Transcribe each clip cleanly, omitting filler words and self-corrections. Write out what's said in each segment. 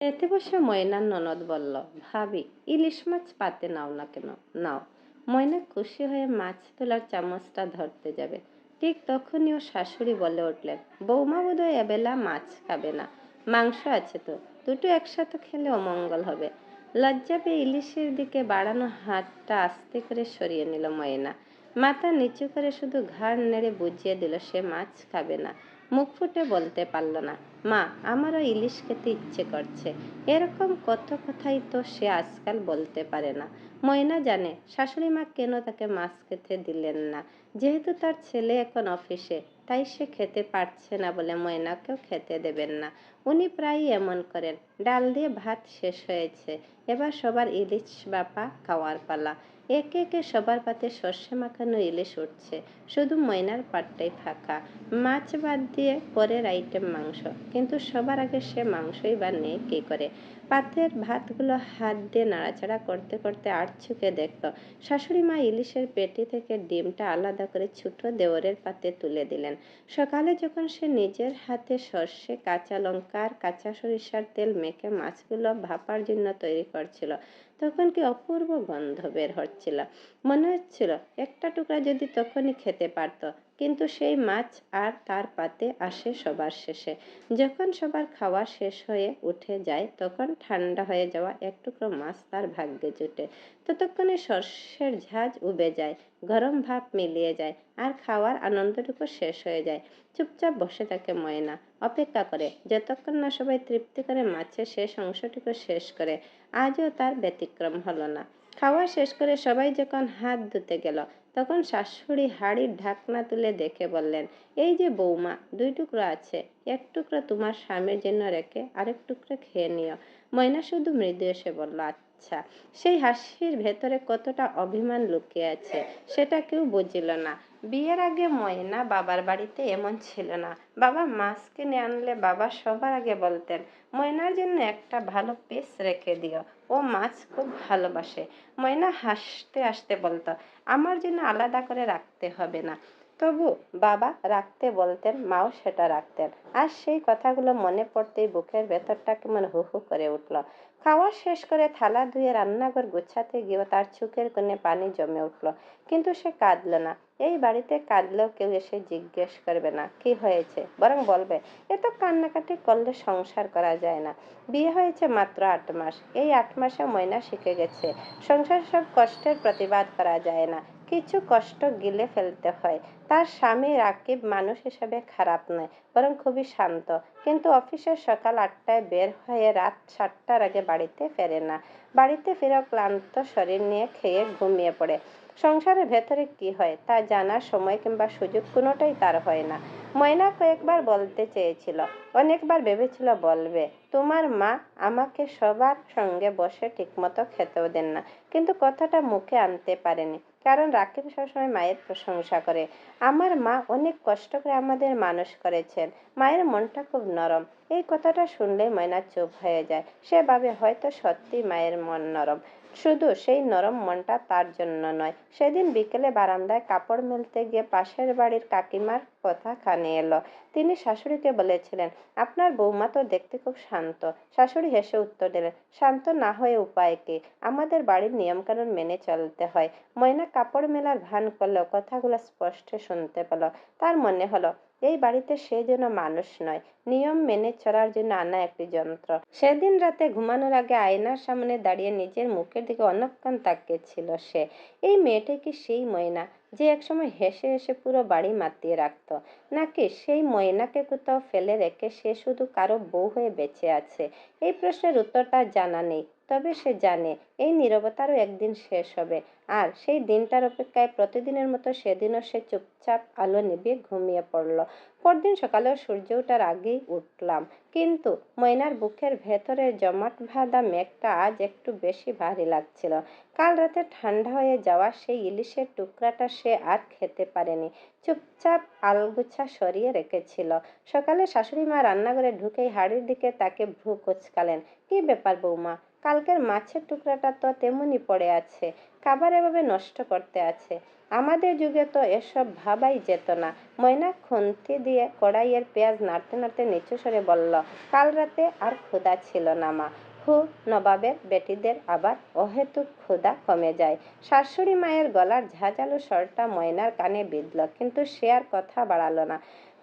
এতে বসে ময়নার ননদ বলল, ভাবি, ইলিশ মাছ পাতে নাও না কেন? নাও। ময়না খুশি হয়ে মাছ তোলার চামচটা ধরতে যাবে, ঠিক তখনই ও শাশুড়ি বলে উঠলেন, বৌমা বোধহয় এবেলা মাছ খাবে না, মাংস আছে তো, দুটো একসাথে খেলে অমঙ্গল হবে। লজ্জা পেয়ে ইলিশের দিকে বাড়ানো হাতটা আস্তে করে সরিয়ে নিল ময়না। মাথা নিচু করে শুধু ঘাড় নেড়ে বুঝিয়ে দিল সে মাছ খাবে না। মুখ ফুটে বলতে পারল না, মা, আমারও ইলিশ খেতে ইচ্ছে করছে। এরকম কত কথাই তো সে আজকাল বলতে পারে না। ময়না জানে শাশুড়ি মা কেন তাকে মাছ খেতে দিলেন না। যেহেতু তার ছেলে এখন অফিসে, তাই সে খেতে পারছে না বলে ময়নাকেও খেতে দেবেন না। উনি প্রায়ই এমন করেন। ডাল দিয়ে ভাত শেষ হয়েছে, এবার সবার ইলিশ বাপা খাওয়ার পালা। একে একে সবার পাতে সর্ষে মাখানো ইলিশ উঠছে, শুধু ময়নার পাটটাই ফাঁকা। মাছ বাদ দিয়ে পরের আইটেম মাংস, কিন্তু সবার আগে সে মাংসই বা নেই কি করে। পাতের ভাতগুলো হাত দিয়ে নাড়াচাড়া করতে করতে আড়চুকে দেখল শাশুড়ি মা ইলিশের পেটি থেকে ডিমটা আলাদা করে ছোট দেওরের পাতে তুলে দিলেন। সকালে যখন সে নিজের হাতে সর্ষে, কাঁচা লঙ্কা আর কাঁচা সরিষার তেল মেখে মাছগুলো ভাপার জন্য তৈরি করছিল, তখন কি অপূর্ব গন্ধ বের হচ্ছিল। মনে হচ্ছিল একটা টুকরা যদি তখনই খেতে পারত। কিন্তু সেই মাছ আর তার পাতে আসে সবার শেষে। যখন সবার খাওয়া শেষ হয়ে উঠে যায়, তখন ঠান্ডা হয়ে যাওয়া এক টুকরো মাছ তার ভাগ্যে জুটে। ততক্ষণে সর্ষের ঝাঁজ উবে যায়, গরম ভাপ মিলিয়ে যায়, আর খাওয়ার আনন্দটুকু শেষ হয়ে যায়। চুপচাপ বসে থাকে ময়না, অপেক্ষা করে যতক্ষণ না সবাই তৃপ্তি করে মাছের শেষ অংশটুকু শেষ করে। আজও তার ব্যতিক্রম হলো না। খাওয়া শেষ করে সবাই যখন হাত ধুতে গেল, তখন শাশুড়ি হাঁড়ির ঢাকনা তুলে দেখে বললেন, এই যে বৌমা, দুই টুকরো আছে, এক টুকরো তোমার স্বামীর জন্য রেখে আরেক টুকরো খেয়ে নিও। ময়না শুধু মৃদু এসে বলল, আচ্ছা। সেই হাসির ভেতরে কতটা অভিমান লুকিয়ে আছে সেটা কেউ বুঝিল না। বিয়ের আগে ময়না বাবার বাড়িতে এমন ছিল না। বাবা মাছ কিনে আনলে বাবা সবার আগে বলতেন, ময়নার জন্য একটা ভালো পিস রেখে দিও, ও মাছ খুব ভালোবাসে। ময়না হাসতে হাসতে বলতো, আমার জন্য আলাদা করে রাখতে হবে না। তবু বাবা রাখতে বলতেন, মাও সেটা রাখতেন। আর সেই কথাগুলো মনে পড়তেই বুকের ভেতরটা কেমন হু হু করে উঠল। খাওয়া শেষ করে থালা ধুয়ে রান্নাঘর গোছাতে গিয়েও তার চোখের কোণে পানি জমে উঠল। কিন্তু সে কাঁদল না। এই বাড়িতে কাঁদলেও কেউ এসে জিজ্ঞেস করবে না কি হয়েছে, বরং বলবে, এত কান্নাকাটি করলে সংসার করা যায় না। বিয়ে হয়েছে মাত্র 8 মাস, এই 8 মাসে ময়না শিখে গেছে সংসার সব কষ্টের প্রতিবাদ করা যায় না, কিছু কষ্ট গিলে ফেলতে হয়। তার স্বামী রাকিব মানুষ হিসেবে খারাপ নয়, বরং খুবই শান্ত, কিন্তু অফিসের সকাল 8টায় বের হয়ে রাত 7টার আগে বাড়িতে ফেরে না। বাড়িতে ফিরেও ক্লান্ত শরীর নিয়ে খেয়ে ঘুমিয়ে পড়ে। সংসারের ভেতরে কি হয় তা জানার সময় কিংবা সুযোগ কোনোটাই তার হয় না। ময়না কয়েকবার বলতে চেয়েছিল, অনেকবার ভেবেছিল বলবে, তোমার মা আমাকে সবার সঙ্গে বসে ঠিকমতো খেতেও দেন না, কিন্তু কথাটা মুখে আনতে পারেনি, কারণ রাকিব সবসময় মায়ের প্রশংসা করে। আমার মা অনেক কষ্ট করে আমাদের মানুষ করেছেন, মায়ের মনটা খুব নরম। এই কথাটা শুনলেই ময়না চুপ হয়ে যায়। সে ভাবে হয়তো সত্যি মায়ের মন নরম, শুধু সেই নরম মনটা তার জন্য নয়। সেদিন বিকেলে বারান্দায় কাপড় মেলতে গিয়ে পাশের বাড়ির কাকিমার কথা কানে এলো। তিনি শাশুড়িকে বলেছিলেন, আপনার বৌমা তো দেখতে খুব শান্ত। শাশুড়ি হেসে উত্তর দিলেন, শান্ত না হয়ে উপায় কি, আমাদের বাড়ির নিয়মকানুন মেনে চলতে হয়। ময়না কাপড় মেলার ভান করলেও কথাগুলো স্পষ্ট শুনতে পেল। তার মনে হলো এই বাড়িতে সে যেন মানুষ নয়, নিয়ম মেনে চলার জন্য আনা একটি যন্ত্র। সেদিন রাতে ঘুমানোর আগে আয়নার সামনে দাঁড়িয়ে নিজের মুখের দিকে অনেকক্ষণ তাকিয়েছিল সে। এই মেয়েটা কি সেই ময়না যে একসময় হেসে হেসে পুরো বাড়ি মাতিয়ে রাখত, নাকি সেই ময়নাকে কোথাও ফেলে রেখে সে শুধু কারো বউ হয়ে বেঁচে আছে? এই প্রশ্নের উত্তর তার জানা নেই, তবে সে জানে এই নীরবতারও একদিন শেষ হবে। আর সেই দিনটার অপেক্ষায় প্রতিদিনের মতো সেদিনও সে চুপচাপ আলো নিভিয়ে ঘুমিয়ে পড়ল। পরদিন সকালেও সূর্য ওঠার আগেই উঠলাম, কিন্তু ময়নার বুকের ভেতরের জমাট বাঁধা মেঘটা আজ একটু বেশি ভারী লাগছিল। কাল রাতে ঠান্ডা হয়ে যাওয়া সেই ইলিশের টুকরাটা সে আর খেতে পারেনি, চুপচাপ আলগোছা সরিয়ে রেখেছিল। সকালে শাশুড়ি মা রান্নাঘরে ঢুকেই হাঁড়ির দিকে তাকে ভ্রু কুঁচকালেন, কি ব্যাপার বৌমা, কালকের মাছের টুকরাটা তো তেমনই পড়ে আছে, খাবার এভাবে নষ্ট করতে আছে। আমাদের যুগে তো এসব ভাবাই যেত না। ময়না খুন্তি দিয়ে কড়াইয়ের পেঁয়াজ নাড়তে নাড়তে নিচু স্বরে বলল, কাল রাতে আর ক্ষুধা ছিল না মা। হু, নবাবের বেটিদের আবার অহেতুক ক্ষুধা কমে যায়। শাশুড়ি মায়ের গলার ঝাঁঝালো স্বরটা ময়নার কানে বিঁধল, কিন্তু সে আর কথা বাড়ালো না।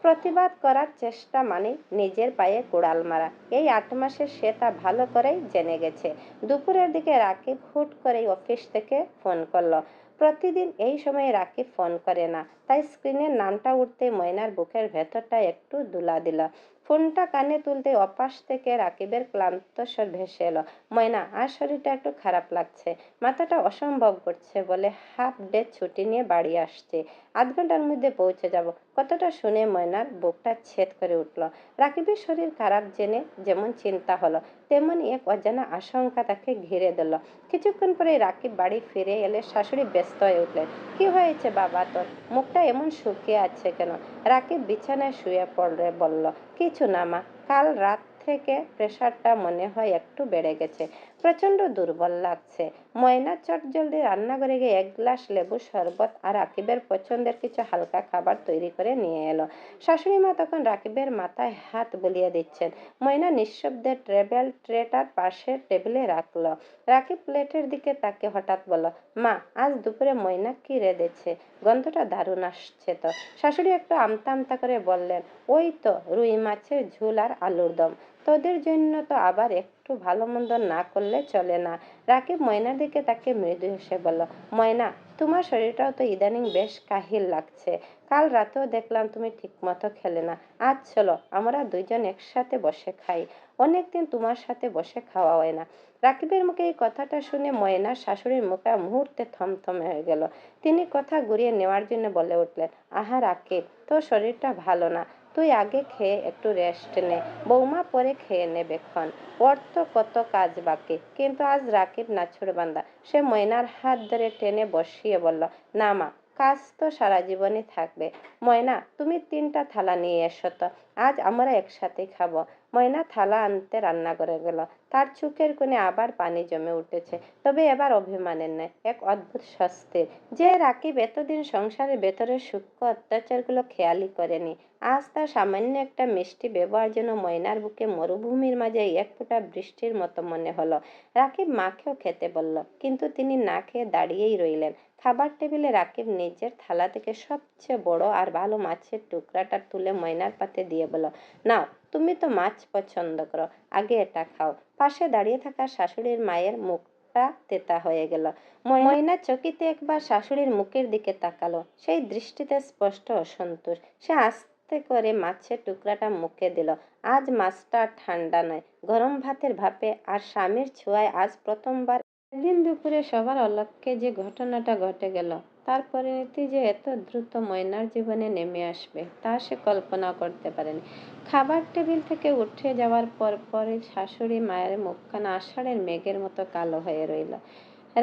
প্রতিবাদ করার চেষ্টা মানে নিজের পায়ে কুড়াল মারা। এই 8 মাসে সে তা ভালো করেই জেনে গেছে। দুপুরের দিকে রাকিব হুট করেই অফিস থেকে ফোন করলো। প্রতিদিন এই সময় রাকিব ফোন করে না, তাই স্ক্রিনের নামটা উঠতে ময়নার বুকের ভেতরটা একটু দুলা দিল। ফোনটা কানে তুলতে অপাশ থেকে রাকিবের ক্লান্ত স্বর ভেসে এলো, ময়না, আর শরীরটা একটু খারাপ লাগছে, মাথাটা অসম্ভব করছে বলে হাফ ডে ছুটি নিয়ে বাড়ি আসছে, 8 ঘন্টার মধ্যে পৌঁছে যাব। কথাটা শুনে ময়নার বুকটা ছেদ করে উঠল। রাকিবের শরীর খারাপ জেনে যেমন চিন্তা হলো, তেমনি এক অজানা আশঙ্কা তাকে ঘিরে দিল। কিছুক্ষণ পরে রাকিব বাড়ি ফিরে এলে শাশুড়ি ব্যস্ত হয়ে উঠলেন। কি হয়েছে বাবা তোর, মুখটা এমন শুকিয়ে আছে কেন? রাকিব বিছানায় শুয়ে পড়ে বলল, কিছু না মা, কাল রাত থেকে প্রেশারটা মনে হয় একটু বেড়ে গেছে, প্রচন্ড দুর্বল লাগছে। ময়না চটজলদি রান্নাঘরে গিয়ে 1 গ্লাস লেবু শরবত আর রাকিবের পছন্দের কিছু হালকা খাবার তৈরি করে নিয়ে এলো। শাশুড়ি মা তখন রাকিবের মাথায় হাত বুলিয়ে দিচ্ছেন। ময়না নিঃশব্দে টেবিল ট্রেটার পাশের টেবিলে রাখলো। রাকিব প্লেটের দিকে তাকে হঠাৎ বলল, মা, আজ দুপুরে ময়না কি রেঁধেছে, গন্ধটা দারুণ আসছে তো। শাশুড়ি একটু আমতা আমতা করে বললেন, ওই তো রুই মাছের ঝোল আর আলুর দম, তোদের জন্য তো আবার একটু ভালো মন্দ না করলে চলে না। রাকিব ময়নার দিকে তাকে মৃদু হেসে বলল, ময়না, তোমার শরীরটাও তো ইদানিং বেশ কাহিল লাগছে, কাল রাতেও দেখলাম তুমি ঠিক মতো খেলে না। আজ চলো আমরা দুইজন একসাথে বসে খাই, অনেকদিন তোমার সাথে বসে খাওয়া হয় না। রাকিবের মুখে এই কথাটা শুনে ময়নার শাশুড়ির মুখটা মুহূর্তে থমথমে হয়ে গেল। তিনি কথা ঘুরিয়ে নেওয়ার জন্য বলে উঠলেন, আহা রাকিব, তোর শরীরটা ভালো না, তুই আগে খেয়ে একটু রেস্ট নে, বৌমা পরে খেয়ে নেবে ক্ষণ, ওর তো কত কাজ বাকি। কিন্তু আজ রাকিব নাছোড়বান্দা, সে ময়নার হাত ধরে টেনে বসিয়ে বলল, না মা, কাজ তো সারা জীবনই থাকবে। ময়না, তুমি 3টা থালা নিয়ে এসো তো, আজ আমরা একসাথেই খাবো। ময়না থালা আনতে রান্নাঘরে গেল। তার চোখের কোণে আবার পানি জমে উঠেছে, তবে এবার অভিমানের নয়, এক অদ্ভুত স্বস্তির। যে রাকিব এতদিন সংসারের ভেতরে সূক্ষ্ম অত্যাচারগুলো খেয়ালই করেনি, আজ তার সামান্য একটা মিষ্টি ব্যবহার যেন ময়নার বুকে মরুভূমির মাঝে এক ফোঁটা বৃষ্টির মতো মনে হলো। রাকিব মাকেও খেতে বলল, কিন্তু তিনি না খেয়ে দাঁড়িয়েই রইলেন। খাবার টেবিলে রাকিব নিজের থালা থেকে সবচেয়ে বড় আর ভালো মাছের টুকরাটা তুলে ময়নার পাতে দিয়ে বলল, নাও, তুমি তো মাছ পছন্দ করো, আগে এটা খাও। পাশে দাঁড়িয়ে থাকা শাশুড়ির মায়ের মুখটা তেতা হয়ে গেল। ময়না চকিতে একবার শাশুড়ির মুখের দিকে তাকালো, সেই দৃষ্টিতে স্পষ্ট অসন্তোষ। সে আস্তে করে মাছের টুকরাটা মুখে দিল। আজ মাছটা ঠান্ডা নয়, গরম ভাতের ভাপে আর স্বামীর ছোঁয়ায় আজ প্রথমবার। একদিন দুপুরে সবার অলক্ষ্যে যে ঘটনাটা ঘটে গেল, তার পরিণতি যে এত দ্রুত ময়নার জীবনে নেমে আসবে তা সে কল্পনা করতে পারেনি। খাবার টেবিল থেকে উঠে যাওয়ার পরপরই শাশুড়ি মায়ের মুখখানা আষাঢ়ের মেঘের মতো কালো হয়ে রইল।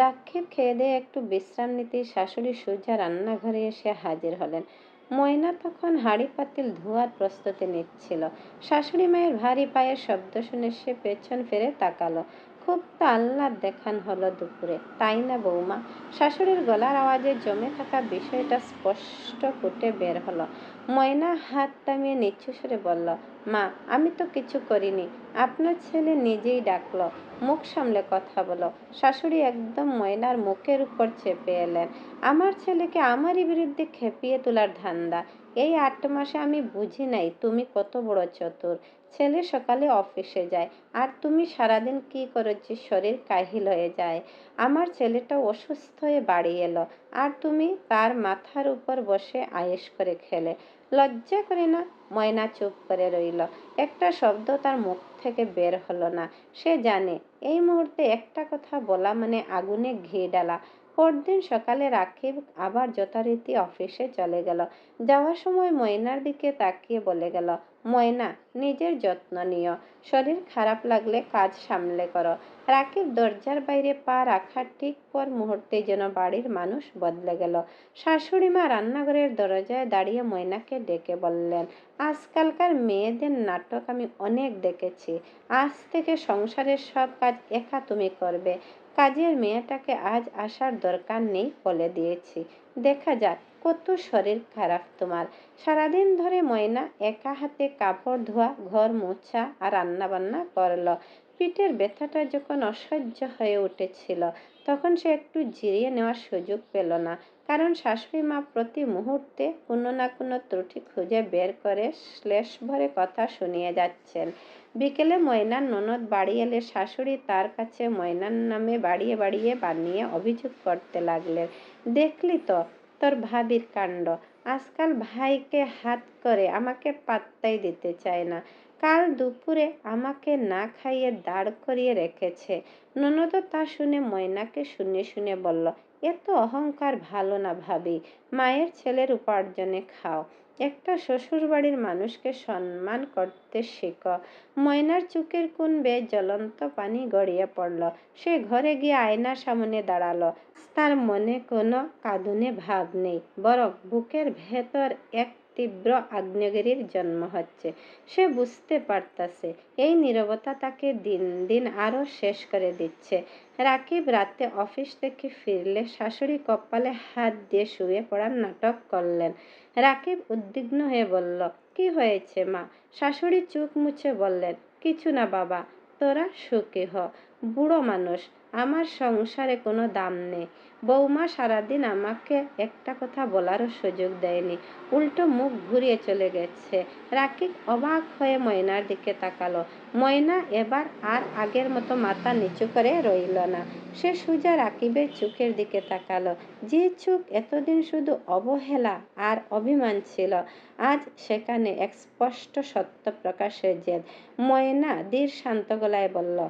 রাকিব খেয়ে দিয়ে একটু বিশ্রাম নিতেই শাশুড়ি সোজা রান্নাঘরে এসে হাজির হলেন। ময়না তখন হাঁড়ি পাতিল ধোয়ার প্রস্তুতি নিচ্ছিল। শাশুড়ি মায়ের ভারী পায়ের শব্দ শুনে সে পেছন ফিরে তাকালো। খুব তো আহ্লাদ দেখান হলো দুপুরে, তাই না বৌমা? শাশুড়ির গলার আওয়াজে জমে থাকা বিষয়টা স্পষ্ট ফুটে বের হলো। ময়না হাত নামিয়ে নিচু স্বরে বলল, মা, আমি তো কিছু করিনি, আপনার ছেলে নিজেই ডাকলো, মুখ সামলে কথা বলো। শাশুড়ি একদম ময়নার মুখের উপর চেপে এলেন। আমার ছেলেকে আমারই বিরুদ্ধে খেপিয়ে তোলার ধান্দা, এই 8 মাসে আমি বুঝি নাই তুমি কত বড় চতুর। ছেলে সকালে অফিসে যায়, আর তুমি সারাদিন কি করো যে শরীর কাহিল হয়ে যায়। আমার ছেলেটা অসুস্থ হয়ে বাড়ি এলো, আর তুমি তার মাথার উপর বসে আয়েশ করে খেলে। লজ্জা করে না? ময়না চুপ করে রইল। একটা শব্দ তার মুখ থেকে বের হলো না। সে জানে এই মুহূর্তে একটা কথা বলা মানে আগুনে ঘি ডালা। পরদিন সকালে রাকিব আবার যথারীতি অফিসে চলে গেল। যাওয়ার সময় ময়নার দিকে তাকিয়ে বলে গেল, ময়না, নিজের যত্ন নিও, শরীর খারাপ লাগলে কাজ সামলে করো। রাকিব দরজার বাইরে পা রাখার ঠিক পর মুহূর্তে যেন বাড়ির মানুষ বদলে গেল। শাশুড়ি মা রান্নাঘরের দরজায় দাঁড়িয়ে ময়নাকে ডেকে বললেন, আজকালকার মেয়েদের নাটক আমি অনেক দেখেছি। আজ থেকে সংসারের সব কাজ একা তুমি করবে। কাজের মেয়েটাকে আজ আসার দরকার নেই বলে দিয়েছি। দেখা যাক কত শরীর খারাপ তোমার। সারাদিন ধরে ময়না একা হাতে কাপড় ধোয়া, ঘর মোছা আর রান্না বান্না করল। পিঠের ব্যথাটা যখন অসহ্য হয়ে উঠেছিল তখন সে একটু জিরিয়ে নেওয়ার সুযোগ পেল না, কারণ শাশুড়ি মা প্রতি মুহূর্তে কোনো না কোনো ত্রুটি খুঁজে বের করে শ্লেষ ভরে কথা শুনিয়ে যাচ্ছেন। বিকেলে ময়নার ননদ বাড়ি এলে শাশুড়ি তার কাছে ময়নার নামে বাড়িয়ে বাড়িয়ে বানিয়ে অভিযোগ করতে লাগলেন, দেখলি তো তোর ভাবির কাণ্ড, আজকাল ভাইকে হাত করে আমাকে পাত্তাই দিতে চায় না। কাল দুপুরে আমাকে না খাইয়ে দাঁড় করিয়ে রেখেছে। ননদও তা শুনে ময়নাকে শুনে শুনে বলল, এত অহংকার ভালো না ভাবি, মায়ের ছেলের উপার্জনে খাও, একটা শ্বশুর বাড়ির মানুষকে সম্মান করতে শেখো। ময়নার চোখের কোণ বেয়ে জ্বলন্ত পানি গড়িয়ে পড়ল। সে ঘরে গিয়ে আয়নার সামনে দাঁড়ালো। তার মনে কোনো কাঁদুনে ভাব নেই, বরং বুকের ভেতর এক তীব্র আগ্নেয়গিরির জন্ম হচ্ছে। সে বুঝতে পারতাছে এই নীরবতা তাকে দিন দিন আরো শেষ করে দিচ্ছে। রাকিব রাতে অফিস থেকে ফিরলে শাশুড়ি কপালে হাত দিয়ে শুয়ে পড়ার নাটক করলেন। রাকিব উদ্বিগ্ন হয়ে বলল, কি হয়েছে মা? শাশুড়ি চোখ মুছে বললেন, কিছু না বাবা, তোরা সুখী হ। বুড়ো মানুষ, আমার সংসারে কোনো দাম নেই। বৌমা সারাদিন আমাকে একটা কথা বলারও সুযোগ দেয়নি, উল্টো মুখ ঘুরিয়ে চলে গেছে। রাকিব অবাক হয়ে ময়নার দিকে তাকালো। ময়না এবার আর আগের মতো মাথা নিচু করে রইল না। সে সোজা রাকিবের চোখের দিকে তাকালো, যে চোখ এতদিন শুধু অবহেলা আর অভিমান ছিল, আজ সেখানে এক স্পষ্ট সত্য প্রকাশের জেদ। ময়না ধীর শান্ত গলায় বলল,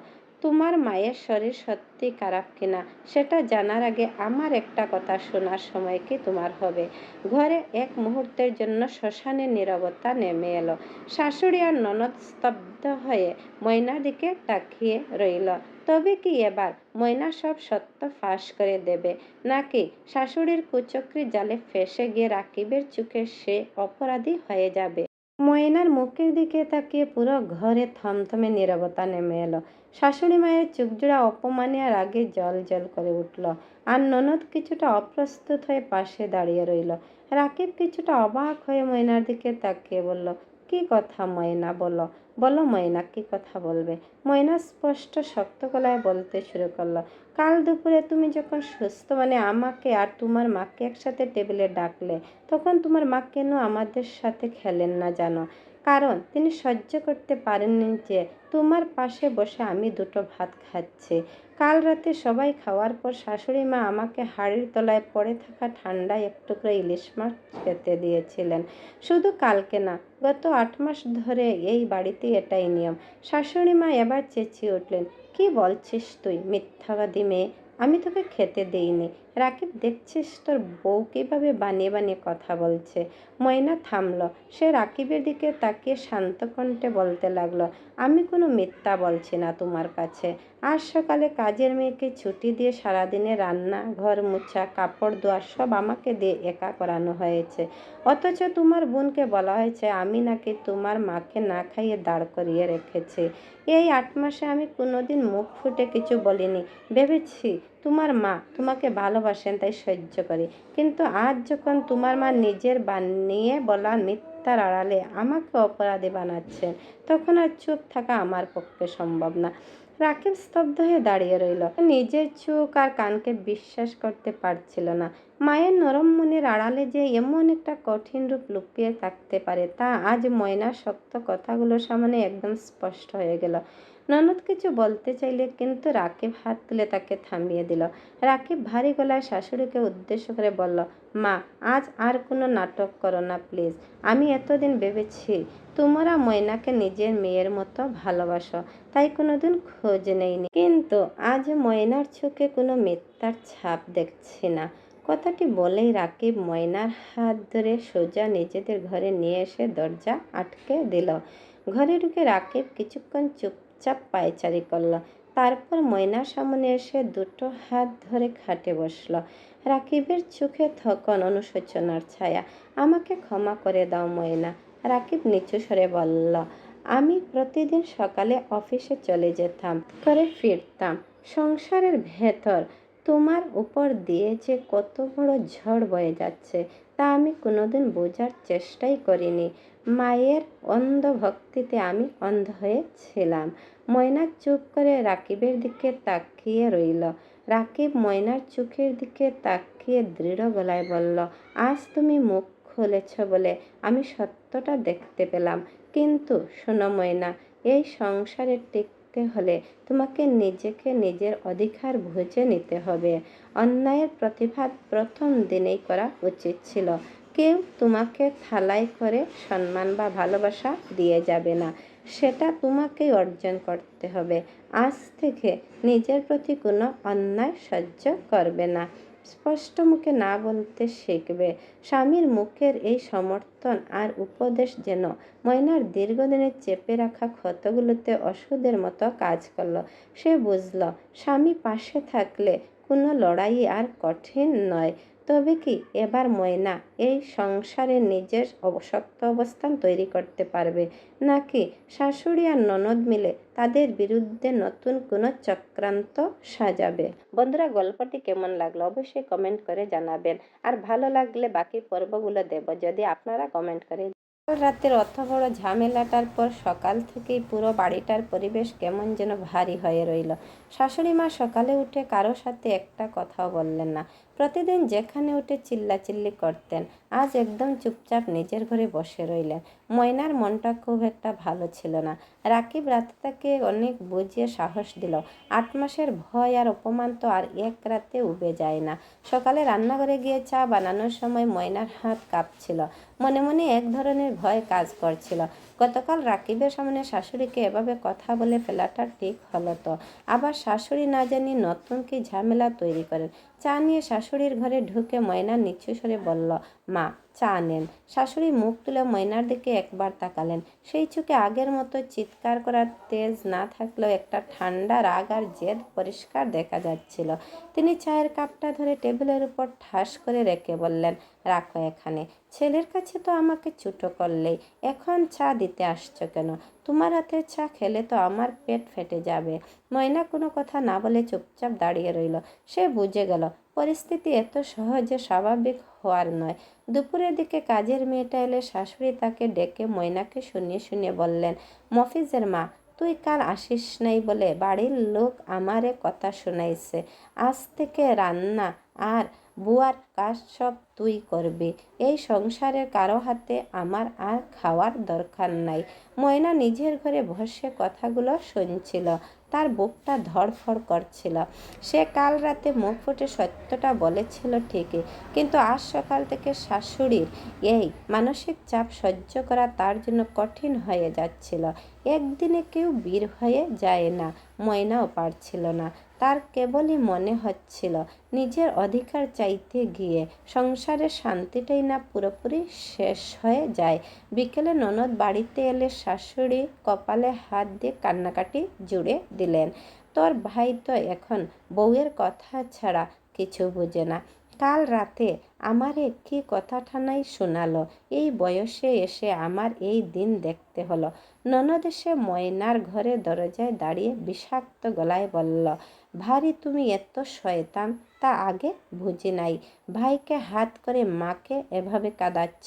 তোমার মায়ের শরীর সত্যি খারাপ কিনা সেটা জানার আগে আমার একটা কথা শোনার সময় কি তোমার হবে? ঘরে এক মুহূর্তের জন্য শ্মশানের নীরবতা নেমে এলো। শাশুড়ি আর ননদ স্তব্ধ হয়ে ময়নার দিকে তাকিয়ে রইল। তবে কি এবার ময়না সব সত্য ফাঁস করে দেবে, নাকি শাশুড়ির কুচক্রি জালে ফেঁসে গিয়ে রাকিবের চোখে সে অপরাধী হয়ে যাবে? ময়নার মুখের দিকে তাকিয়ে পুরো ঘরে থমথমে নীরবতা নেমে এলো। শাশুড়ি মায়ের চোখজোড়া অপমানে আর আগে জল জল করে উঠল। আর ননদ কিছুটা অপ্রস্তুত হয়ে পাশে দাঁড়িয়ে রইল। রাকিব কিছুটা অবাক হয়ে ময়নার দিকে তাকিয়ে বলল, কি কথা ময়না, বলো বলো ময়না, কি কথা বলবে? ময়না স্পষ্ট শক্ত গলায় বলতে শুরু করলো, কাল দুপুরে তুমি যখন সুস্থ মানে আমাকে আর তোমার মাকে একসাথে টেবিলে ডাকলে, তখন তোমার মা কেন আমাদের সাথে খেলেন না জানো? কারণ তিনি সহ্য করতে পারেননি যে তোমার পাশে বসে আমি দুটো ভাত খাচ্ছি। কাল রাতে সবাই খাওয়ার পর শাশুড়ি মা আমাকে হাড়ির তলায় পড়ে থাকা ঠান্ডা এক টুকরো ইলিশ মাছ খেতে দিয়েছিলেন। শুধু কালকে না, গত 8 মাস ধরে এই বাড়িতে এটাই নিয়ম। শাশুড়ি মা এবার চেঁচিয়ে উঠলেন, কি বলছিস তুই মিথ্যাবাদী মেয়ে? আমি তোকে খেতে দিইনি। রাকিব, দেখছিস তোর বউ কিভাবে বানিয়ে বানিয়ে কথা বলছে? ময়না থামল। সে রাকিবের দিকে তাকিয়ে শান্ত কণ্ঠে বলতে লাগলো, আমি কোনো মিথ্যা বলছি না তোমার কাছে। আজ সকালে কাজের মেয়েকে ছুটি দিয়ে সারাদিনে রান্না, ঘর মোছা, কাপড় ধোয়া সব আমাকে দিয়ে একা করানো হয়েছে। অথচ তোমার বোনকে বলা হয়েছে আমি নাকি তোমার মাকে না খাইয়ে দাঁড় করিয়ে রেখেছি। এই 8 মাসে আমি কোনোদিন মুখ ফুটে কিছু বলিনি। ভেবেছি তোমার মা তোমাকে ভালোবাসেন তাই সহ্য করি, কিন্তু আজ যখন তোমার মা নিজের বানিয়ে বলা মিথ্যার আড়ালে আমাকে অপরাধী বানাচ্ছেন, তখন আর চুপ থাকা আমার পক্ষে সম্ভব না। রাকিব স্তব্ধ হয়ে দাঁড়িয়ে রইল। নিজের চোখ আর কানকে বিশ্বাস করতে পারছিল না। মায়ের নরম মনের আড়ালে যে এমন একটা কঠিন রূপ লুকিয়ে থাকতে পারে তা আজ ময়নার শক্ত কথাগুলোর সামনে একদম স্পষ্ট হয়ে গেল। ননদ কিছু বলতে চাইলে কিন্তু রাকিব হাত তুলে তাকে থামিয়ে দিল। রাকিব ভারী গলায় শাশুড়িকে উদ্দেশ্য করে বলল, মা, আজ আর কোনো নাটক করো না প্লিজ। আমি এতদিন ভেবেছি তোমরা ময়নাকে নিজের মেয়ের মতো ভালোবাসো, তাই কোনোদিন খোঁজ নেইনি, কিন্তু আজ ময়নার চোখে কোনো মিথ্যার ছাপ দেখছি না। কথাটি বলেই রাকিব ময়নার হাত ধরে সোজা নিজেদের ঘরে নিয়ে এসে দরজা আটকে দিল। ঘরে ঢুকে রাকিব কিছুক্ষণ চুপচাপ পায়চারি করল, তারপর ময়নার সামনে এসে দুটো হাত ধরে খাটে বসল। রাকিবের চোখে তখন অনুশোচনার ছায়া। আমাকে ক্ষমা করে দাও ময়না, রাকিব নিচু স্বরে বলল। আমি প্রতিদিন সকালে অফিসে চলে যেতাম, করে ফিরতাম। সংসারের ভেতর তোমার উপর দিয়ে যে কত বড় ঝড় বয়ে যাচ্ছে তা আমি কোনোদিন বোঝার চেষ্টাই করিনি। মায়ের অন্ধ ভক্তিতে আমি অন্ধ হয়েছিলাম। ময়না চুপ করে রাকিবের দিকে তাকিয়ে রইল। রাকিব ময়নার চোখের দিকে তাকিয়ে দৃঢ় গলায় বলল, আজ তুমি মুখ খুলেছ বলে আমি সত্যটা দেখতে পেলাম। কিন্তু শোনো ময়না, এই সংসারে টিকতে হলে তোমাকে নিজেকে নিজের অধিকার বুঝে নিতে হবে। অন্যায়ের প্রতিবাদ প্রথম দিনেই করা উচিত ছিল। কেউ তোমাকে থালায় করে সম্মান বা ভালোবাসা দিয়ে যাবে না, সেটা তোমাকেই অর্জন করতে হবে। আজ থেকে নিজের প্রতি কোনো অন্যায় সহ্য করবে না, স্পষ্ট মুখে না বলতে শিখবে। স্বামীর মুখের এই সমর্থন আর উপদেশ যেন ময়নার দীর্ঘদিনের চেপে রাখা ক্ষতগুলোতে ওষুধের মতো কাজ করলো। সে বুঝল স্বামী পাশে থাকলে কোনো লড়াই আর কঠিন নয়। তবে কি এবার ময়না এই সংসারে নিজের শক্ত অবস্থান তৈরি করতে পারবে, নাকি শাশুড়ি আর ননদ মিলে তাদের বিরুদ্ধে নতুন কোনো চক্রান্ত সাজাবে? বন্ধুরা, গল্পটি কেমন লাগলো অবশ্যই কমেন্ট করে জানাবেন। আর ভালো লাগলে বাকি পর্বগুলো দেব যদি আপনারা কমেন্ট করে। রাতের অত বড় ঝামেলাটার পর সকাল থেকেই পুরো বাড়িটার পরিবেশ কেমন যেন ভারী হয়ে রইল। শাশুড়ি মা সকালে উঠে কারো সাথে একটা কথাও বললেন না। প্রতিদিন যেখানে উঠে চিল্লাচিল্লি করতেন, আজ একদম চুপচাপ নিজের ঘরে বসে রইলেন। ময়নার মনটা খুব একটা ভালো ছিল না। রাকিব রাতে তাকে অনেক বুঝিয়ে সাহস দিল। 8 মাসের ভয় আর অপমান তো আর এক রাতে উবে যায় না। সকালে রান্নাঘরে গিয়ে চা বানানোর সময় ময়নার হাত কাঁপছিল। মনে মনে এক ধরনের ভয় কাজ করছিল। গতকাল রাকিবের সামনে শাশুড়িকে এভাবে কথা বলে ফেলাটা ঠিক হলো তো? আবার শাশুড়ি না জানি নতুন কি ঝামেলা তৈরি করেন। চা নিয়ে শাশুড়ির ঘরে ঢুকে ময়না নিচু স্বরে বলল, মা চা নেন। শাশুড়ি মুখ তুলে ময়নার দিকে একবার তাকালেন। সেই চোখে আগের মতো চিৎকার করার তেজ না থাকলেও একটা ঠান্ডা রাগ আর জেদ পরিষ্কার দেখা যাচ্ছিল। তিনি চায়ের কাপটা ধরে টেবিলের উপর ঠাস করে রেখে বললেন, রাখো এখানে। ছেলের কাছে তো আমাকে ছোটো করলেই, এখন চা দিতে আসছো কেন? তোমার হাতে চা খেলে তো আমার পেট ফেটে যাবে। ময়না কোনো কথা না বলে চুপচাপ দাঁড়িয়ে রইল। সে বুঝে গেল পরিস্থিতি এত সহজে স্বাভাবিক হওয়ার নয়। দুপুরের দিকে কাজের মেয়েটা এলে শাশুড়ি তাকে ডেকে ময়নাকে শুনিয়ে শুনিয়ে বললেন, মফিজের মা, তুই কাল আসিস নাই বলে বাড়ির লোক আমারে কথা শোনাইছে। আজ থেকে রান্না আর বুয়ার কাজ সব তুই করবি। এই সংসারের কারো হাতে আমার আর খাওয়ার দরকার নাই। ময়না নিজের ঘরে বসে কথাগুলো শুনছিল। তার বুকটা ধড়ফড় করছিল। সে কাল রাতে মুখ ফুটে সত্যটা বলেছিল ঠিকই, কিন্তু আজ সকাল থেকে শাশুড়ির এই মানসিক চাপ সহ্য করা তার জন্য কঠিন হয়ে যাচ্ছিল। একদিনে কেউ বীর হয়ে যায় না, ময়নাও পারছিল না। তার কেবলই মনে হচ্ছিল নিজের অধিকার চাইতে গিয়ে সংসারের শান্তিটাই না পুরোপুরি শেষ হয়ে যায়। বিকেলে ননদ বাড়িতে এলে শাশুড়ি কপালে হাত দিয়ে কান্নাকাটি জুড়ে দিলেন, তোর ভাই তো এখন বউয়ের কথা ছাড়া কিছু বোঝে না। কাল রাতে আমারে কি কথা ঠানাই শোনালো, এই বয়সে এসে আমার এই দিন দেখতে হলো। ননদ এসে ময়নার ঘরে দরজায় দাঁড়িয়ে বিষাক্ত গলায় বলল, ভারী তুমি এত শয়তান, তা আগে বুঝি নাই। ভাইকে হাত করে মাকে এভাবে কাঁদাচ্ছ।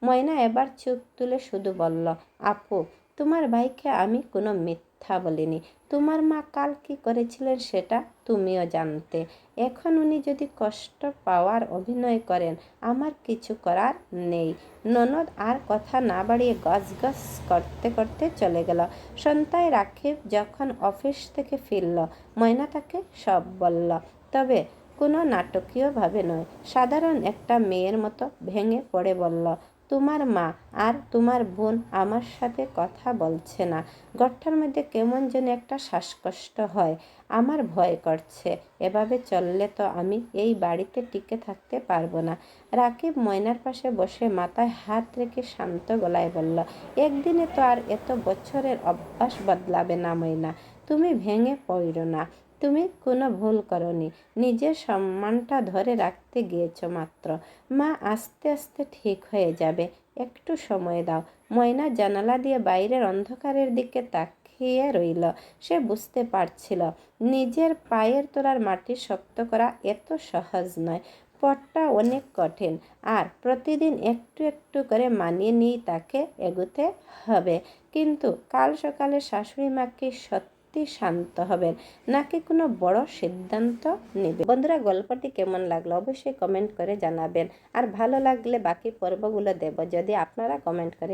ময়না এবার চোখ তুলে শুধু বলল, আপু, তোমার ভাইকে আমি কোনো মিথ্যা বলিনি। তোমার মা কাল কি করেছিলেন সেটা তুমিও জানতে। এখন উনি যদি কষ্ট পাওয়ার অভিনয় করেন, আমার কিছু করার নেই। ননদ আর কথা না বাড়িয়ে গজগজ করতে করতে চলে গেল। সন্ধ্যায় রাকিব যখন অফিস থেকে ফিরল, ময়না তাকে সব বলল, তবে কোনো নাটকীয়ভাবে নয়, সাধারণ একটা মেয়ের মতো ভেঙে পড়ে বলল, তোমার মা আর তোমার বোন আমার সাথে কথা বলছে না। ঘরটার মধ্যে কেমন যেন একটা শ্বাসকষ্ট হয়। আমার ভয় করছে। এভাবে চললে তো আমি এই বাড়িতে টিকে থাকতে পারবো না। রাকিব ময়নার পাশে বসে মাথায় হাত রেখে শান্ত গলায় বলল, একদিনে তো আর এত বছরের অভ্যাস বদলাবে না ময়না। তুমি ভেঙে পড়ো না। তুমি কোনো ভুল করনি। নিজের সম্মানটা ধরে রাখতে গিয়েছো মাত্র। মা আস্তে আস্তে ঠিক হয়ে যাবে। একটু সময় দাও। ময়না জানালা দিয়ে বাইরের অন্ধকারের দিকে তাকিয়ে রইল। সে বুঝতে পারছিল নিজের পায়ের তলার মাটি শক্ত করা এত সহজ নয়। পথটা অনেক কঠিন, আর প্রতিদিন একটু একটু করে মানিয়ে নিয়ে তাকে এগোতে হবে। কিন্তু কাল সকালে শাশুড়ি মা কি সত্যি শান্ত হবেন, নাকি কোনো বড় সিদ্ধান্ত নেবে? বন্ধুরা, গল্পটি কেমন লাগলো অবশ্যই কমেন্ট করে জানাবেন। আর ভালো লাগলে বাকি পর্বগুলো দেব যদি আপনারা কমেন্ট করে